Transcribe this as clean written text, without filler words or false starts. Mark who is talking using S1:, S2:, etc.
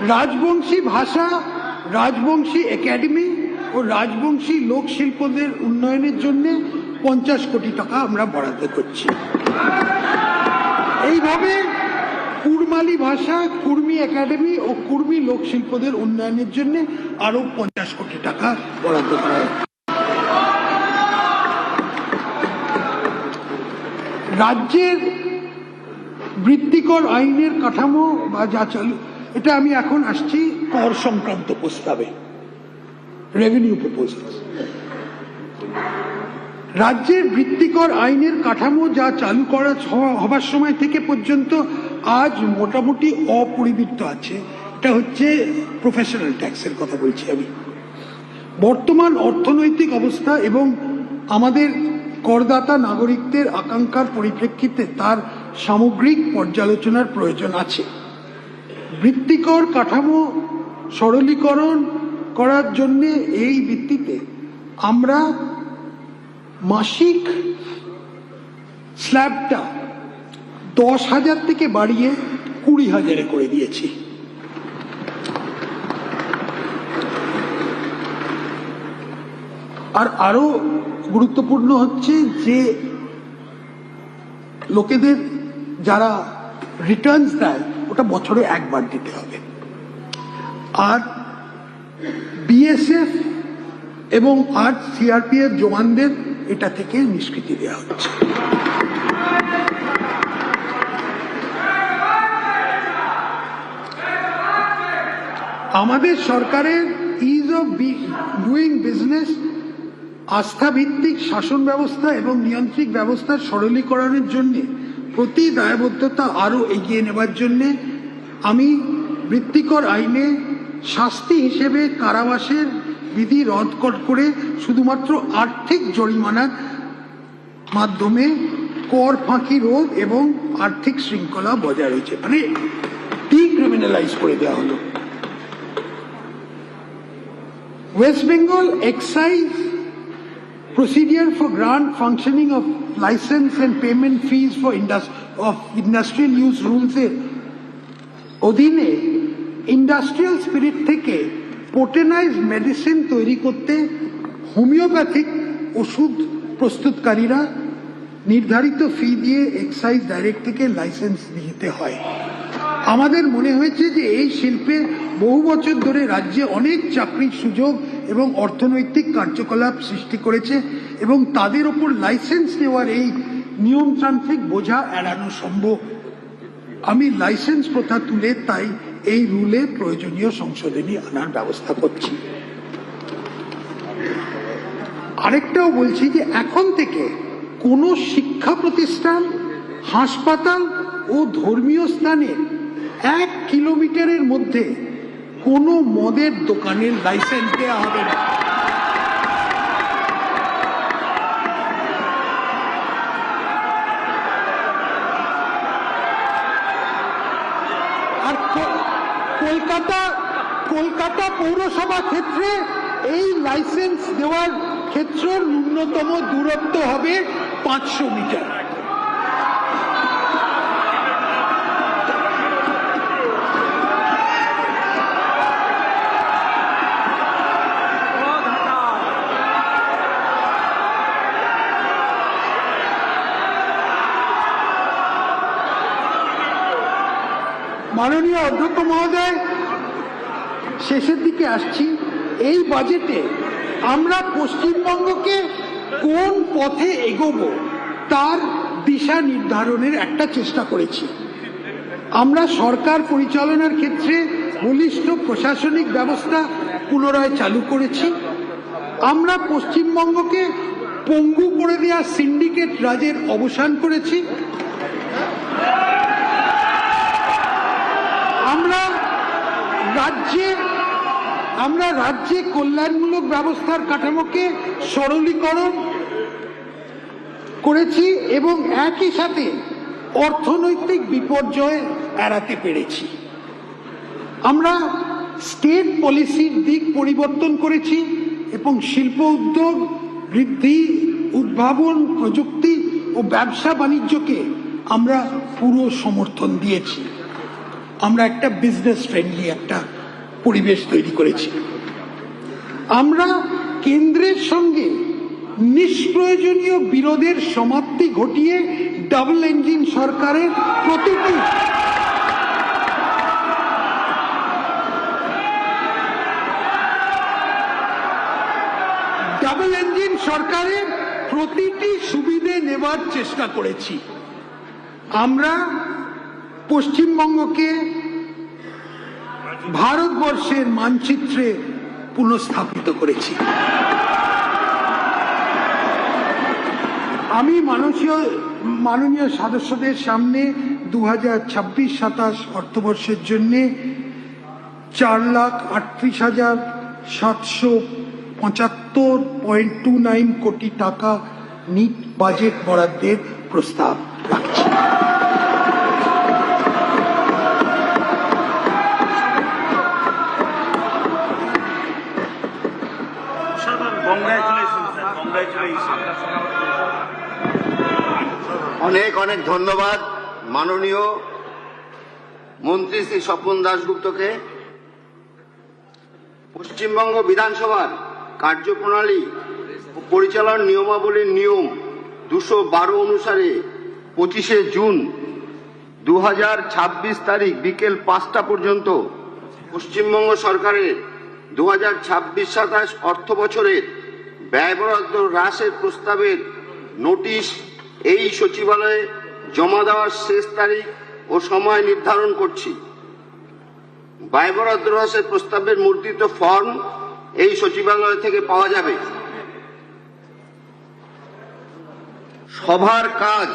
S1: রাজবংশী ভাষা, রাজবংশী একাডেমি ও রাজবংশী লোকশিল্পদের উন্নয়নের জন্য 50 কোটি টাকা আমরা বরাদ্দ করছি। এইভাবে কুড়মালি ভাষা, কুর্মী একাডেমি ও কুর্মী লোকশিল্পদের উন্নয়নের জন্য আরো 50 কোটি টাকা বরাদ্দ করা হয়। রাজ্যের বৃত্তিকর আইনের কাঠামো বা যা চালু, এটা আমি এখন আসছি কর সংক্রান্ত প্রস্তাবে, রেভিনিউ প্রপোজাল। রাজ্যের বৃত্তিকর আইনের কাঠামো যা চালু করা হবার সময় থেকে পর্যন্ত আজ মোটামুটি অপরিবর্তিত আছে। এটা হচ্ছে প্রফেশনাল ট্যাক্সের কথা বলছি আমি। বর্তমান অর্থনৈতিক অবস্থা এবং আমাদের করদাতা নাগরিকদের আকাঙ্ক্ষার পরিপ্রেক্ষিতে তার সামগ্রিক পর্যালোচনার প্রয়োজন আছে। বৃত্তিকর কাঠামো সরলীকরণ করার জন্য এই ভিত্তিতে আমরা মাসিক স্ল্যাবটা 10,000 থেকে বাড়িয়ে 20,000 করে দিয়েছি। আর আরো গুরুত্বপূর্ণ হচ্ছে যে লোকেদের যারা রিটার্নস দেয় ওটা বছরে একবার দিতে হবে। আর বিএসএফ এবং আর সিআরপিএফ জওয়ানদের এটা থেকে নিষ্কৃতি দেওয়া হচ্ছে। আমাদের সরকারের ইজ অফ ডুইং বিজনেস, আস্থাভিত্তিক শাসন ব্যবস্থা এবং নিয়ন্ত্রক ব্যবস্থার সরলীকরণের জন্য প্রতি দায়বদ্ধতা আরো এগিয়ে নেবার জন্য আমি বৃত্তিকর আইনে শাস্তি হিসেবে কারাবাসের বিধি রদ করে শুধুমাত্র আর্থিক জরিমানার মাধ্যমে কর ফাঁকি রোধ এবং আর্থিক শৃঙ্খলা বজায় রয়েছে, মানে ডিক্রিমিনালাইজ করে দেওয়া হলো। West Bengal excise procedure for grant functioning of license and payment fees for industrial use rules এর অধীনে ইন্ডাস্ট্রিয়াল স্পিরিট থেকে পোটেনাইজ মেডিসিন তৈরি করতে হোমিওপ্যাথিক ওষুধ প্রস্তুতকারীরা নির্ধারিত ফি দিয়ে এক্সাইজ ডাইরেক্ট থেকে লাইসেন্স নিতে হয়। আমাদের মনে হয়েছে যে এই শিল্পে বহু বছর ধরে রাজ্যে অনেক চাকরির সুযোগ এবং অর্থনৈতিক কার্যকলাপ সৃষ্টি করেছে এবং তাদের ওপর লাইসেন্স নেওয়ার এই নিয়মতান্ত্রিক বোঝা এড়ানো সম্ভব। আমি লাইসেন্স প্রথা তুলে তাই এই রুলে প্রয়োজনীয় সংশোধনী আনার ব্যবস্থা করছি। আরেকটাও বলছি যে এখন থেকে কোনো শিক্ষা প্রতিষ্ঠান, হাসপাতাল ও ধর্মীয় স্থানে 1 কিলোমিটারের মধ্যে কোনো মদের দোকানের লাইসেন্স দেওয়া হবে না। আর কলকাতা পৌরসভা ক্ষেত্রে এই লাইসেন্স দেওয়ার ক্ষেত্রের ন্যূনতম দূরত্ব হবে 500 মিটার। মাননীয় অধ্যক্ষ মহোদয়, শেষের দিকে আসছি। এই বাজেটে আমরা পশ্চিমবঙ্গকে কোন পথে এগোবো তার দিশা নির্ধারণের একটা চেষ্টা করেছি। আমরা সরকার পরিচালনার ক্ষেত্রে বলিষ্ঠ প্রশাসনিক ব্যবস্থা পুনরায় চালু করেছি। আমরা পশ্চিমবঙ্গকে পঙ্গু করে দেওয়া সিন্ডিকেট রাজের অবসান করেছি। আমরা রাজ্যে কল্যাণমূলক ব্যবস্থার কাঠামোকে সরলীকরণ করেছি এবং একই সাথে অর্থনৈতিক বিপর্যয় এড়াতে পেরেছি। আমরা স্টেট পলিসির দিক পরিবর্তন করেছি এবং শিল্প উদ্যোগ বৃদ্ধি, উদ্ভাবন, প্রযুক্তি ও ব্যবসা বাণিজ্যকে আমরা পুরো সমর্থন দিয়েছি। আমরা একটা বিজনেস ফ্রেন্ডলি একটা পরিবেশ তৈরি করেছি। আমরা কেন্দ্রের সঙ্গে নিষ্প্রয়োজনীয় বিরোধের সমাপ্তি ঘটিয়ে ডাবল ইঞ্জিন সরকারের প্রতিটি ডাবল ইঞ্জিন সরকারের প্রতিটি সুবিধে নেবার চেষ্টা করেছি। আমরা পশ্চিমবঙ্গকে ভারতবর্ষের মানচিত্রে পুনঃস্থাপিত করেছি। আমি মাননীয় সদস্যদের সামনে 2026-27 অর্থবর্ষের জন্য 4,38,775.29 কোটি টাকা নিট বাজেট বরাদ্দের প্রস্তাব রাখছি।
S2: অনেক অনেক ধন্যবাদ মাননীয় মন্ত্রী শ্রী স্বপন দাশগুপ্তকে। পশ্চিমবঙ্গ বিধানসভার কার্যপ্রণালী ও পরিচালন নিয়মাবলীর নিয়ম 212 অনুসারে 25শে জুন 2026 তারিখ বিকেল 5টা পর্যন্ত পশ্চিমবঙ্গ সরকারের 2026-27 অর্থ বছরের ব্যয় বরাদ্দ হ্রাসের প্রস্তাবের নোটিশ এই সচিবালয়ে জমা দেওয়ার শেষ তারিখ ও সময় নির্ধারণ করছি। ব্যয় বরাদ্দ হ্রাসের প্রস্তাবের মুদ্রিত ফর্ম এই সচিবালয় থেকে পাওয়া যাবে। সভার কাজ